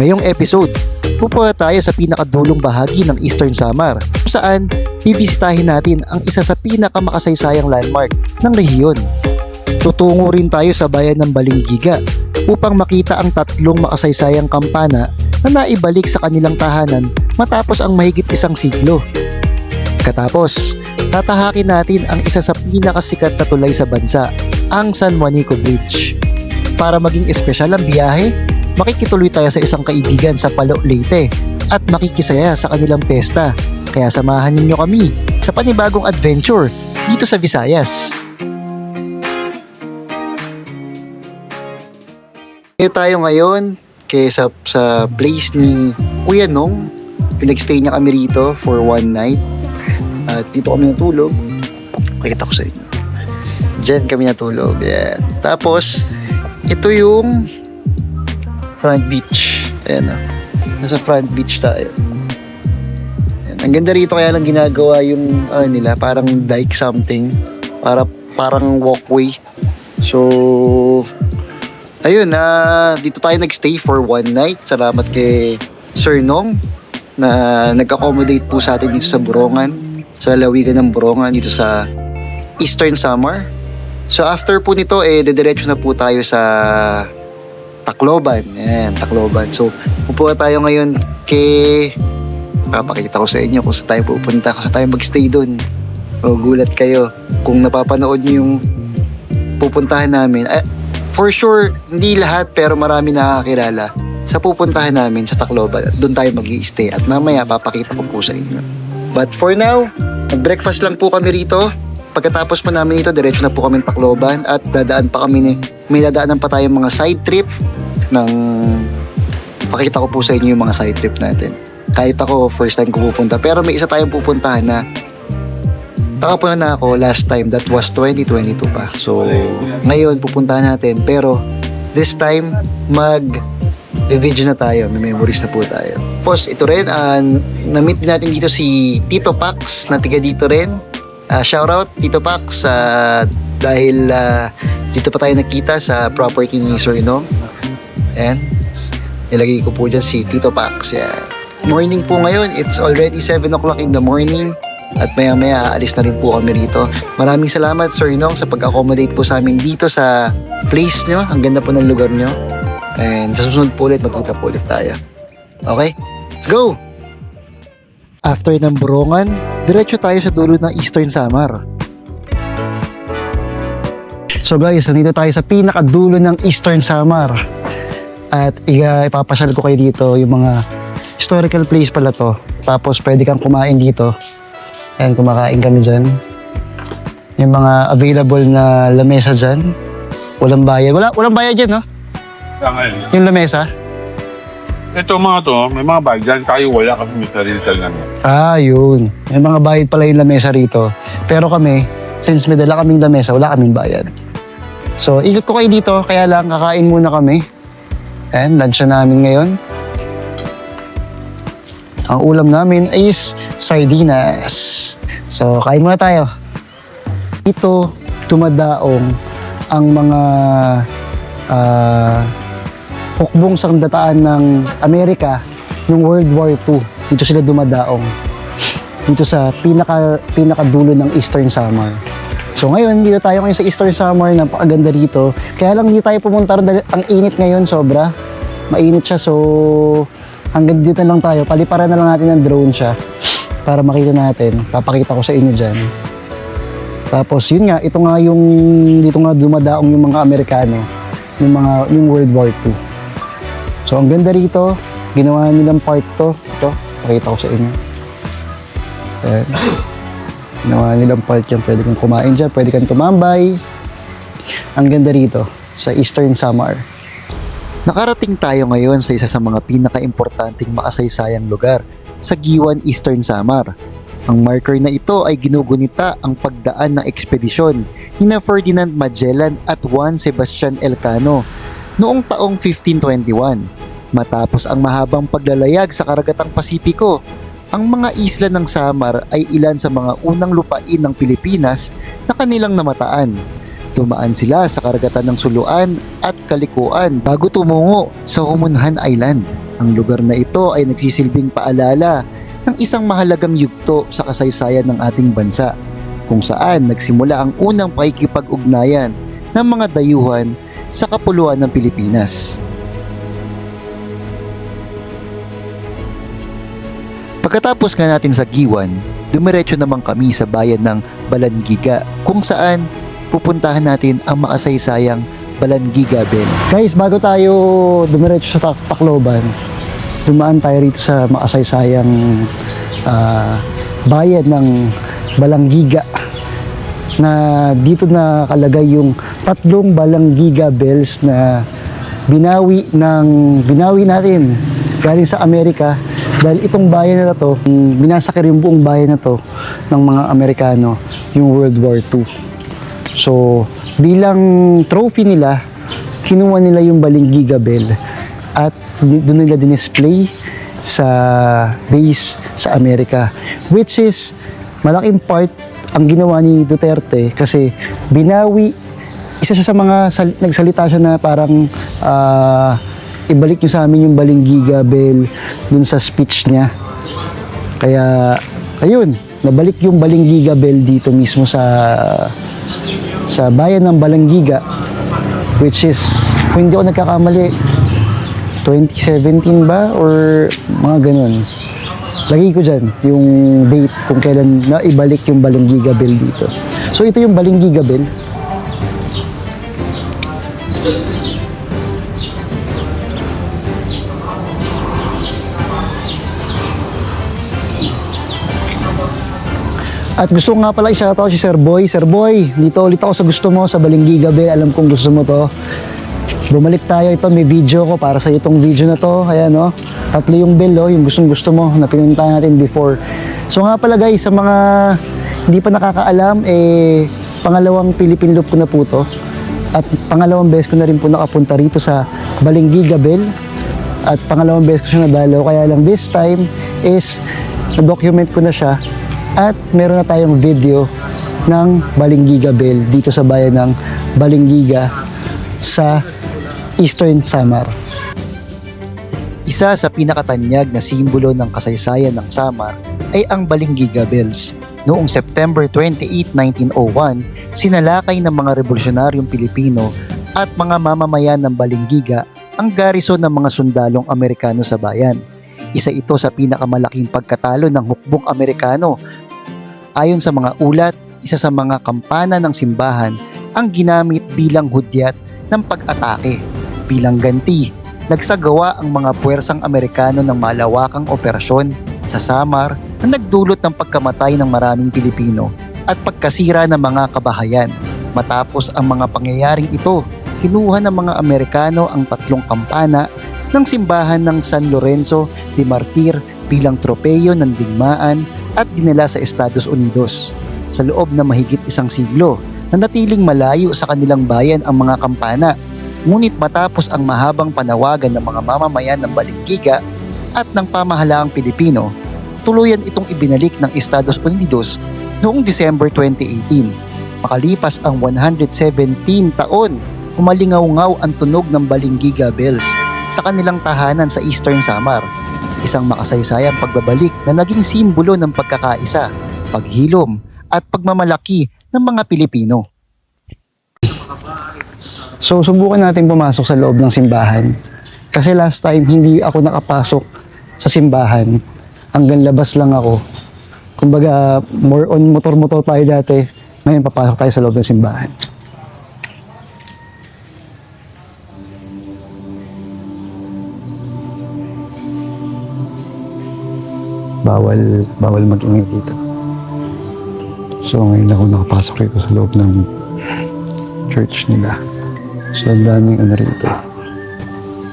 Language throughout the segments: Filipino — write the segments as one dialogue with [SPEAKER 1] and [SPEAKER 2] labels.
[SPEAKER 1] Ngayong episode, pupunta tayo sa pinakadulong bahagi ng Eastern Samar kung saan bibisitahin natin ang isa sa pinakamakasaysayang landmark ng rehiyon. Tutungo rin tayo sa bayan ng Balinggiga upang makita ang tatlong makasaysayang kampana na naibalik sa kanilang tahanan matapos ang mahigit isang siglo. Katapos, tatahakin natin ang isa sa pinakasikat na tulay sa bansa, ang San Juanico Bridge. Para maging espesyal ang biyahe, makikituloy tayo sa isang kaibigan sa Palo, Leyte at makikisaya sa kanilang pesta. Kaya samahan ninyo kami sa panibagong adventure dito sa Visayas. Ngayon tayo ngayon sa place ni Kuya Nong. Pinagstay niya kami rito for one night. At dito kami natulog. Pakita ko sa inyo. Diyan kami natulog. Yan. Tapos, ito yung front beach. Ayan o. Nasa front beach tayo. Ayan. Ang ganda rito kaya lang ginagawa yung nila, parang dike something. Parang walkway. So, ayun, dito tayo nagstay for one night. Salamat kay Sir Nong na nag-accommodate po sa atin dito sa Borongan. Sa lalawigan ng Borongan dito sa Eastern Samar. So after po nito, dediretso na po tayo sa Tacloban. Ayan, Tacloban. So pupunta tayo ngayon papakita ko sa inyo kung saan tayo pupunta, kung saan tayo magstay dun. O gulat kayo kung napapanood nyo yung pupuntahan namin. For sure, hindi lahat pero marami nakakilala sa pupuntahan namin sa Tacloban. At doon tayo mag-i-stay at mamaya papakita ko po sa inyo. But for now, nag-breakfast lang po kami rito. Pagkatapos po namin ito, diretso na po kami ng Tacloban at may dadaanan pa tayong mga side trip pakita ko po sa inyo yung mga side trip natin. Kahit ako, first time ko pupunta. Pero may isa tayong pupuntahan na nakapunta na ako last time, that was 2022 pa. So, ngayon pupuntahan natin. Pero, this time, video na tayo, may memories na po tayo. Tapos ito rin, na-meet din natin dito si Tito Pax na tiga dito rin. Shoutout Tito Pax dahil dito pa tayo nakita sa property ni Sir Nong. Ayan, nilagay ko po dyan si Tito Pax. Yeah. Morning po ngayon, it's already 7 o'clock in the morning at maya aalis na rin po kami rito. Maraming salamat Sir Nong sa pag-accommodate po sa amin dito sa place nyo. Ang ganda po ng lugar nyo. And sa susunod po ulit, magkita po ulit tayo. Okay? Let's go! After ng Borongan, diretso tayo sa dulo ng Eastern Samar. So guys, nandito tayo sa pinakadulo ng Eastern Samar. At ipapasyal ko kayo dito yung mga historical place pala to. Tapos pwede kang kumain dito. Ayan, kumakain kami dyan. Yung mga available na lamesa dyan. Walang bayad. Walang bayad dyan, no? Yung lamesa?
[SPEAKER 2] Ito mga to, may mga bayad dyan, tayo wala kami may sarili talaga.
[SPEAKER 1] Yun. May mga bayad pala yung lamesa rito. Pero kami, since may dala kaming lamesa, wala kaming bayad. So, ikot ko kayo dito, kaya lang kakain muna kami. And lunch na namin ngayon. Ang ulam namin is sardinas. So, kain muna tayo. Dito, dumadaong ang mga hukbong sandataan ng Amerika noong World War II. Dito sila dumadaong. Dito sa pinakadulo ng Eastern Samar. So ngayon, dito tayo ngayon sa Eastern Samar. Napakaganda rito. Kaya lang hindi tayo pumunta rin. Ang init ngayon, sobra. Mainit siya. So hanggang dito lang tayo. Paliparan na lang natin ng drone siya para makita natin. Papakita ko sa inyo dyan. Tapos yun nga, dito nga dumadaong yung mga Amerikano. Yung World War II. So ang ganda rito, ginawa nilang park to. Ito, pakita ko sa inyo. Ayan. Ginawa nilang park yan, pwede kang kumain dyan, pwede kang tumambay. Ang ganda rito, sa Eastern Samar. Nakarating tayo ngayon sa isa sa mga pinaka-importanting makasaysayang lugar sa Giwan, Eastern Samar. Ang marker na ito ay ginugunita ang pagdaan ng ekspedisyon ni Ferdinand Magellan at Juan Sebastian Elcano noong taong 1521. Matapos ang mahabang paglalayag sa karagatang Pasipiko, ang mga isla ng Samar ay ilan sa mga unang lupain ng Pilipinas na kanilang namataan. Dumaan sila sa karagatan ng Suluan at Kalikuan bago tumungo sa Homonhan Island. Ang lugar na ito ay nagsisilbing paalala ng isang mahalagang yugto sa kasaysayan ng ating bansa, kung saan nagsimula ang unang pakikipag-ugnayan ng mga dayuhan sa kapuluan ng Pilipinas. Pagkatapos nga natin sa Giwan, dumiretso naman kami sa bayan ng Balangiga, kung saan pupuntahan natin ang makasaysayang Balangiga Bell. Guys, bago tayo dumiretso sa Tacloban, dumaan tayo rito sa makasaysayang bayan ng Balangiga, na dito nakalagay yung 3 Balangiga bells na binawi natin galing sa Amerika, dahil itong bayan na to, binasakir yung buong bayan na to ng mga Amerikano yung World War II. So bilang trophy nila, kinuha nila yung Balangiga Bell at doon nila dinisplay sa base sa Amerika, which is malaking part ang ginawa ni Duterte, kasi binawi, isa siya sa mga nagsalita siya na parang ibalik nyo sa amin yung Balangiga Bell dun sa speech niya. Kaya ayun, nabalik yung Balangiga Bell dito mismo sa bayan ng Balangiga, which is, kung hindi ako nagkakamali, 2017 ba or mga ganun. Lagay ko dyan yung date kung kailan na ibalik yung Balangiga Bell dito. So ito yung Balangiga Bell. At gusto ko nga pala i-shoutout si Sir Boy. Sir Boy, dito ulit ako sa gusto mo, sa Balangiga Bell. Alam kong gusto mo to. Bumalik tayo, ito may video ko para sa itong video na to. Ayan, no? 3 yung bell, oh, yung gusto mo na pinuntahan natin before. So nga pala guys, sa mga hindi pa nakakaalam, pangalawang Philippine Loop ko na po to. At pangalawang beses ko na rin po nakapunta rito sa Balangiga Bell. At pangalawang beses ko siya nadalaw. Kaya lang this time is na-document ko na siya. At meron na tayong video ng Balangiga Bell dito sa bayan ng Balangiga sa Eastern Samar. Isa sa pinakatanyag na simbolo ng kasaysayan ng Samar ay ang Balangiga Bells. Noong September 28, 1901, sinalakay ng mga revolusyonaryong Pilipino at mga mamamayan ng Balangiga ang garrison ng mga sundalong Amerikano sa bayan. Isa ito sa pinakamalaking pagkatalo ng hukbong Amerikano. Ayon sa mga ulat, isa sa mga kampana ng simbahan ang ginamit bilang hudyat ng pag-atake. Bilang ganti, nagsagawa ang mga puwersang Amerikano ng malawakang operasyon sa Samar na nagdulot ng pagkamatay ng maraming Pilipino at pagkasira ng mga kabahayan. Matapos ang mga pangyayaring ito, kinuha ng mga Amerikano ang 3 kampana ng simbahan ng San Lorenzo de Martir bilang tropeyo ng digmaan at dinala sa Estados Unidos. Sa loob na mahigit 1 siglo, nanatiling malayo sa kanilang bayan ang mga kampana. Ngunit matapos ang mahabang panawagan ng mga mamamayan ng Balangiga at ng pamahalaang Pilipino, tuluyan itong ibinalik ng Estados Unidos noong December 2018. Makalipas ang 117 taon, umalingaw-ngaw ang tunog ng Balangiga Bells sa kanilang tahanan sa Eastern Samar. Isang makasaysayang pagbabalik na naging simbolo ng pagkakaisa, paghilom at pagmamalaki ng mga Pilipino. So subukan natin pumasok sa loob ng simbahan. Kasi last time hindi ako nakapasok sa simbahan. Hanggang labas lang ako. Kumbaga more on motor-motor tayo dati. Ngayon papasok tayo sa loob ng simbahan. Bawal mag-ingay dito. So ngayon ako nakapasok rito sa loob ng church nila. So ang daming rito.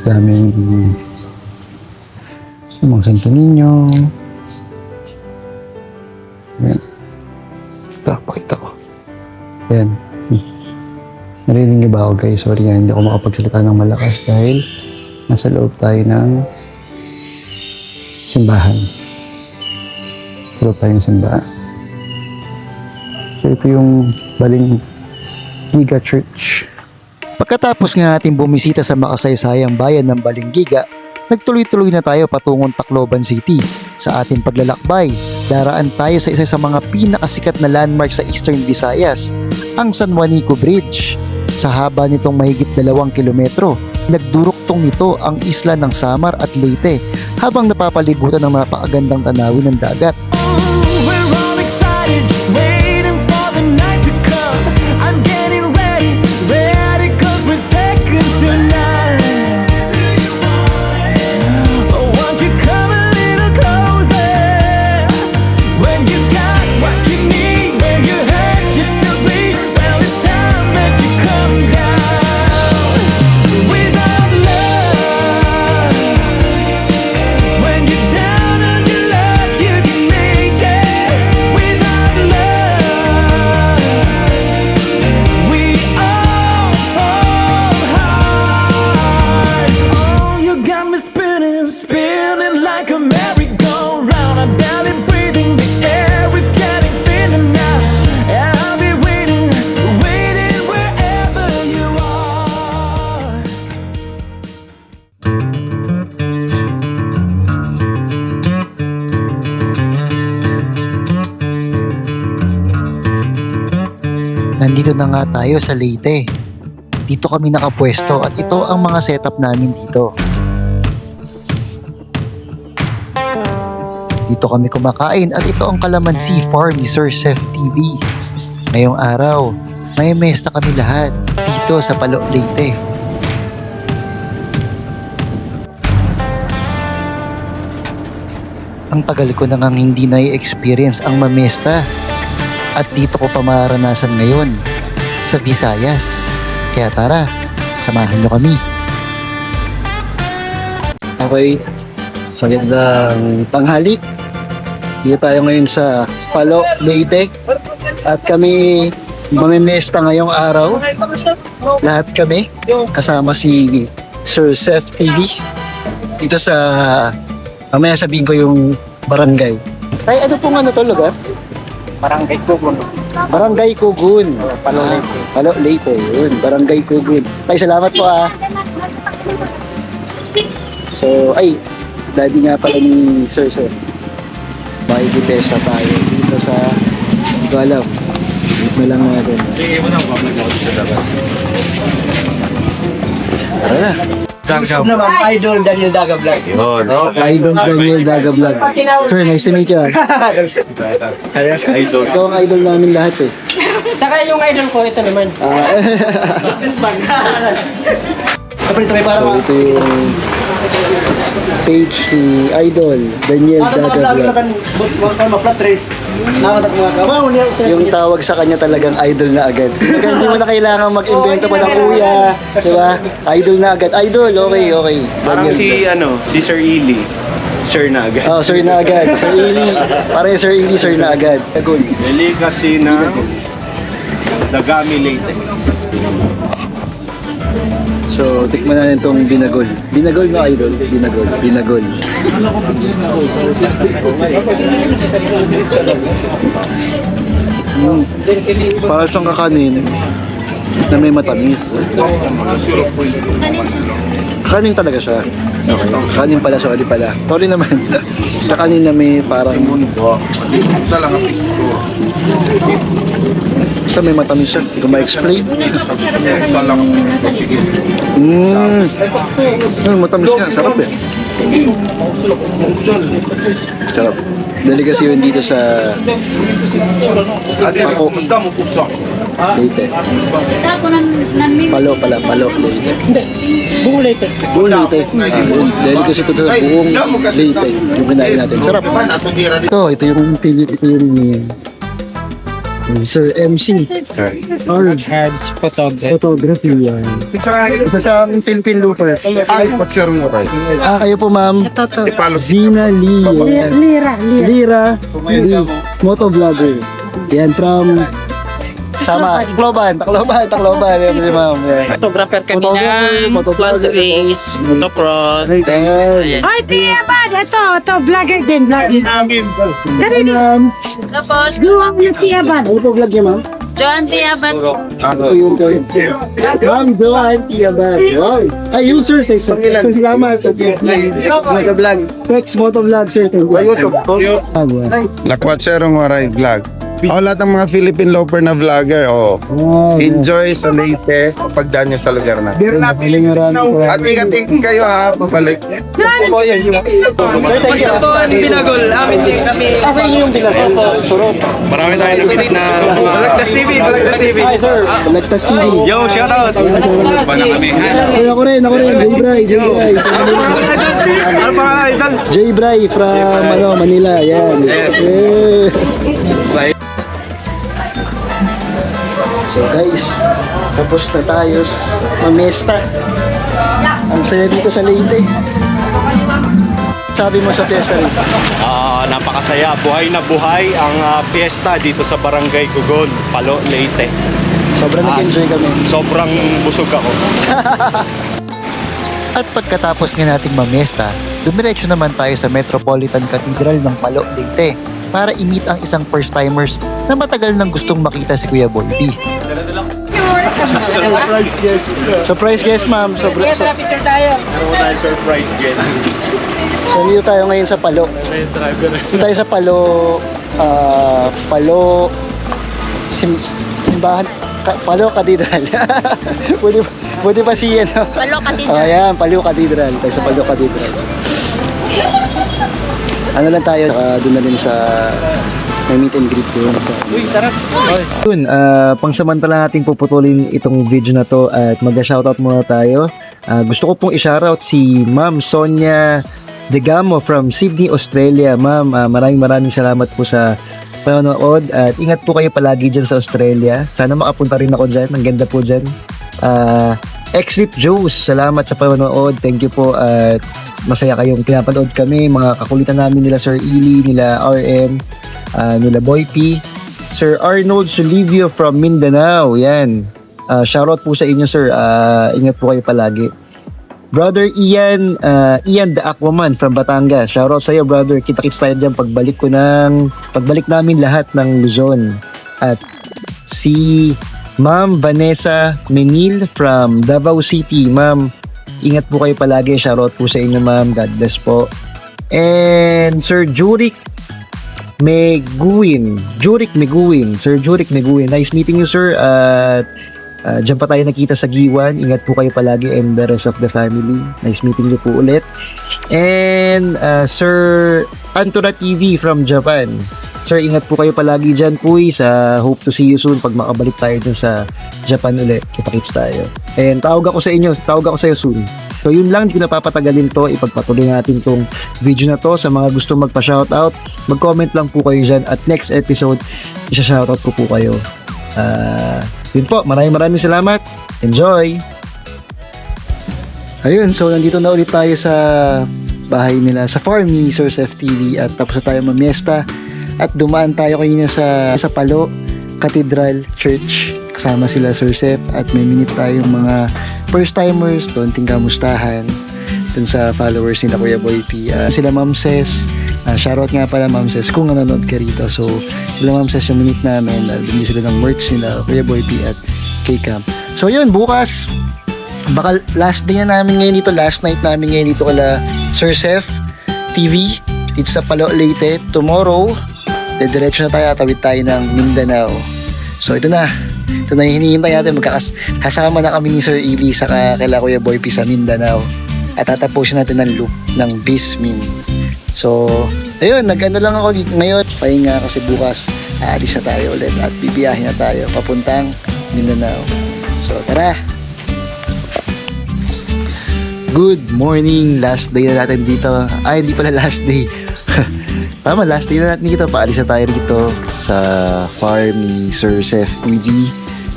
[SPEAKER 1] Daming mga Santo Niño. Ayan. Ito, pakita ko. Ayan. Narinig niyo ba ako guys? Sorry nga, hindi ako makapagsalita ng malakas dahil nasa loob tayo ng simbahan. Sa loob tayo ng simbahan. So ito yung Balangiga Church. Pagkatapos nga natin bumisita sa makasaysayang bayan ng Balangiga, Nagtuloy-tuloy na tayo patungong Tacloban City. Sa ating paglalakbay, daraan tayo sa isa sa mga pinakasikat na landmark sa Eastern Visayas, ang San Juanico Bridge. Sa haba nitong mahigit 2 kilometro, nagduruktong nito ang isla ng Samar at Leyte habang napapalibutan ng napakagandang tanawin ng dagat.
[SPEAKER 3] We're all excited, just waiting for the night to come. I'm getting ready, ready 'cause we're second to none. Oh, won't you come a little closer? When you got what you need, when you hurt, you still bleed. Well, it's time that you come down. Without love, when you're down on your luck, you can make it. Without love, we all fall hard. Oh, you got me spinning, spinning like a merry-go-round. I'm barely breathing, the air is getting thinner now. I'll be waiting, waiting wherever you are.
[SPEAKER 1] Nandito na nga tayo sa Leyte. Dito kami nakapwesto at ito ang mga setup namin dito. Dito kami kumakain at ito ang Calamansi Farm ni Sir Chef TV. Ngayong araw, may mesta kami lahat dito sa Palo, Leyte. Ang tagal ko na ngang hindi na-experience ang mamesta. At dito ko pa maranasan ngayon sa Visayas. Kaya tara, samahan nyo kami. Okay, magandang tanghali. Dito tayo ngayon sa Palo, Leyte. At kami mamimesta ngayong araw. Lahat kami, kasama si Sir Chef TV. Dito sa, mamaya sabihin ko yung barangay. Ay, ano pong ano to lugar?
[SPEAKER 4] Barangay Kugon.
[SPEAKER 1] Barangay Kugun.
[SPEAKER 4] Palo Leyte.
[SPEAKER 1] Palo, Leyte. Yun, Barangay Kugun. Ay, salamat po ah. So, ay, daddy nga pala ni Sir Sir. Makikipesta tayo dito sa, hindi ko alam. Wait na lang natin.
[SPEAKER 2] Sige mo na, babalik ako sa labas.
[SPEAKER 1] Tara na.
[SPEAKER 4] Naman, Idol Daniel Daga Vlog.
[SPEAKER 2] Yun.
[SPEAKER 1] Idol Daniel Daga Vlog. Sir, nice to meet you ah.
[SPEAKER 2] Idol.
[SPEAKER 1] Ikaw ang idol namin lahat eh.
[SPEAKER 4] Tsaka yung idol ko, ito naman. Business bag.
[SPEAKER 1] So, ito yung page ni Idol Daniel Daga Vlog. Yung tawag sa kanya talagang idol na agad. Kaya hindi mo na kailangan mag-invento pa ng kuya. Diba? Idol na agad. Idol, okay, okay.
[SPEAKER 5] Parang
[SPEAKER 1] Daniel.
[SPEAKER 5] si Sir Ili. Sir na agad.
[SPEAKER 1] Oh, sir na agad. Sir Ili. Parang Sir Ili, sir na agad. Agul.
[SPEAKER 5] Delicacy na Dagami Leyte.
[SPEAKER 1] So, tikman natin itong binagol. Binagol na idol? Binagol. Binagol. Para siyang kakanin na may matamis. Kanin talaga siya. Okay. Kanin pala, sorry pala. Sorry naman. Sa kanin na may parang... Basta may matamis siya. Hindi ko ma-explain. Matamis siya. Sarap eh. Sarap. Delicacy yun dito sa Ako Leyte. Palo pala, Palo Leyte.
[SPEAKER 4] Buong Leyte.
[SPEAKER 1] Buong Leyte. Delicacy to sa buong Leyte. Yung kinain natin. Sarap. Ito yung Sir MC. Or
[SPEAKER 4] Heads photography.
[SPEAKER 1] photography yan. Isa siyang Philippine looper. Kayo po ma'am. Zina Lee. Lira Lee. Motovlogger. Yan from sama Tacloban. Yan si ma'am. Yan.
[SPEAKER 6] Photographer kami
[SPEAKER 1] Photographer,
[SPEAKER 6] ng
[SPEAKER 1] photographer.
[SPEAKER 6] Cloud Race, Motocross.
[SPEAKER 1] Ayan.
[SPEAKER 7] Ay, Tia Bad! Ito, vlogger din, vlogger.
[SPEAKER 1] Ma'am.
[SPEAKER 7] Tapos, doon yung Tia Bad.
[SPEAKER 1] Ano po vlog niya ma'am?
[SPEAKER 8] Joan Tiabat.
[SPEAKER 1] Ako yung Ma'am Joan Tiabat. Wow. Ay, yun sir. Salamat. Motovlog. Tex Motovlog sir.
[SPEAKER 9] Lakwatserong Waray Vlog. Lahat ng mga Philippine Loper na vlogger, enjoy sa Leyte pagdaan nyo sa lugar na. At ingat-ingat kayo ha, pabalik.
[SPEAKER 4] Binagol, amin din kami.
[SPEAKER 1] Asa inyo yung binagol? Surot.
[SPEAKER 5] Marami tayo nag-click na
[SPEAKER 4] Balagtas TV, Balagtas TV.
[SPEAKER 1] Hi sir. Balagtas TV.
[SPEAKER 5] Yo, shoutout!
[SPEAKER 1] Ay, ako rin. J Bray.
[SPEAKER 5] Ano pa nga, idol?
[SPEAKER 1] J Bray from Manila. Yan.
[SPEAKER 5] Yes.
[SPEAKER 1] Yeah. So guys, tapos na tayo mamesta. Ang saya dito sa Leyte. Sabi mo sa fiesta rin.
[SPEAKER 5] Napakasaya. Buhay na buhay ang piyesta dito sa Barangay Gugon, Palo, Leyte.
[SPEAKER 1] Sobrang nag-enjoy kami.
[SPEAKER 5] Sobrang busog ako.
[SPEAKER 10] At pagkatapos nga nating mamesta, dumiretso naman tayo sa Metropolitan Cathedral ng Palo, Leyte para i-meet ang isang first-timers na matagal nang gustong makita si Kuya Boy P.
[SPEAKER 1] Surprise guest, ma'am.
[SPEAKER 4] Picture tayo.
[SPEAKER 5] Surprise guest.
[SPEAKER 1] So, dito tayo ngayon sa Palo. Dito tayo sa Palo, simbahan, Palo Cathedral. Pwede pa si ano.
[SPEAKER 8] Palo Cathedral.
[SPEAKER 1] Ayan, Palo Cathedral. Tayo sa Palo Cathedral. Ano lang tayo, doon na rin sa may meet and greet doon sa... Uy, tara!
[SPEAKER 10] Yun, pangsamantala nating puputulin itong video na to at mag-shoutout muna tayo. Gusto ko pong i-shoutout si Ma'am Sonia Degamo from Sydney, Australia. Ma'am, maraming salamat po sa panonood at ingat po kayo palagi dyan sa Australia. Sana makapunta rin ako dyan. Ang ganda po dyan. X-Rip Juice, salamat sa panonood. Thank you po at masaya kayong pinapanood kami. Mga kakulitan namin nila Sir Ili, nila RM, nila Boy P, Sir Arnold Sulivio from Mindanao. Yan. Shoutout po sa inyo sir. Ingat po kayo palagi. Brother Ian the Aquaman from Batangas. Shoutout sa iyo brother. Kita-kits tayo dyan pagbalik namin lahat ng Luzon. At si Ma'am Vanessa Menil from Davao City. Ma'am, ingat po kayo palagi. Shoutout po sa inyo ma'am. God bless po. And Sir Jurik Meguin. Sir Jurik Meguin. Nice meeting you sir. Diyan pa tayo nakita sa Giwan. Ingat po kayo palagi and the rest of the family. Nice meeting you po ulit. And Sir Antora TV from Japan. Sir, ingat po kayo palagi dyan, Puy. Hope to see you soon pag makabalik tayo dyan sa Japan ulit. Kita-kits tayo. And tawag ako sa iyo soon. So yun lang, hindi ko napapatagalin to. Ipagpatuloy natin tong video na to. Sa mga gusto magpa-shoutout, mag-comment lang po kayo dyan. At next episode, isa-shoutout ko po kayo. Yun po, maraming salamat. Enjoy!
[SPEAKER 1] Ayun, so nandito na ulit tayo sa bahay nila, sa farm ni Sir Seth TV. At tapos na tayo mamiesta. At dumaan tayo kanina sa Palo Cathedral Church. Kasama sila Sir Seth at may minute tayong mga first-timers doon ting kamustahan dun sa followers nila Kuya Boy P. Sila Ma'am Ses. Shoutout nga pala Ma'am Ses kung nanonood ka rito. So sila Ma'am Ses yung minute namin. Bumili sila ng merch nila Kuya Boy P at K-Camp. So yun, bukas baka last day na namin ngayon dito. Last night namin ngayon dito kala Sir Seth TV. It's sa Palo Leyte. Tomorrow diretso na tayo, atawid tayo ng Mindanao. So ito na yung hinihintay natin. Magkakasama na kami ni Sir Ili sa kala Kuya Boy P sa Mindanao. At tatapusin natin ng loop ng Bismin. So ayun, nag-ano lang ako ngayon. Pahinga kasi bukas aalis na tayo ulit at bibiyahin na tayo papuntang Mindanao. So tara! Good morning! Last day na natin dito. Ay, hindi pala last day. Tama, last day na natin dito. Paalis na tayo rito sa farm ni Sir Seth TV.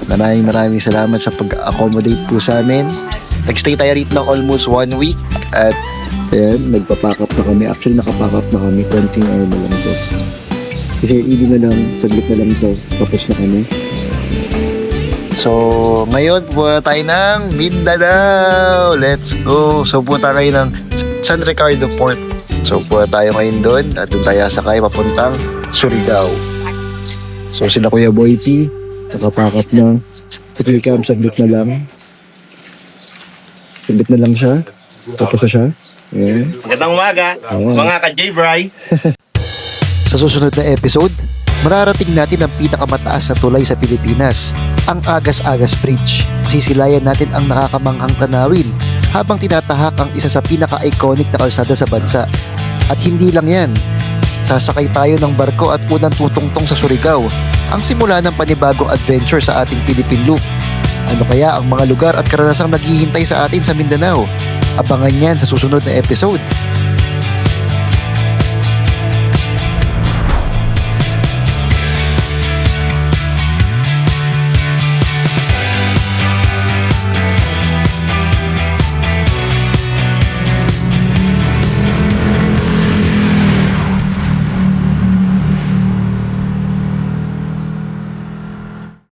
[SPEAKER 1] Maraming salamat sa pag-accommodate po sa amin. Nag-stay tayo rito ng almost 1 week. At ayan, nagpa-pack up na kami. Actually, nakapack up na kami. Konting hour na lang to. Kasi hindi na lang, saglit na lang to. Tapos na kami. So, ngayon pupunta tayo ng Mindanao. Let's go. So, pupunta tayo ng San Ricardo Port. So, pupunta tayo ngayon doon at doon tayo sakay papuntang Surigao. So, sila Kuya Boy P,
[SPEAKER 10] Nakapakat na. Sige, Cam, saglit na lang. Saglit na lang siya. Tapos na siya. Yeah.
[SPEAKER 5] Magandang umaga, mga ka-J-Bry.
[SPEAKER 10] Sa susunod na episode, mararating natin ang pinakamataas na tulay sa Pilipinas, ang Agas-Agas Bridge. Sisilayan natin ang nakakamanghang tanawin habang tinatahak ang isa sa pinaka-iconic na kalsada sa bansa. At hindi lang yan, sasakay tayo ng barko at unang tutungtong sa Surigao, ang simula ng panibagong adventure sa ating Philippine Loop. Ano kaya ang mga lugar at karanasang naghihintay sa atin sa Mindanao? Abangan yan sa susunod na episode.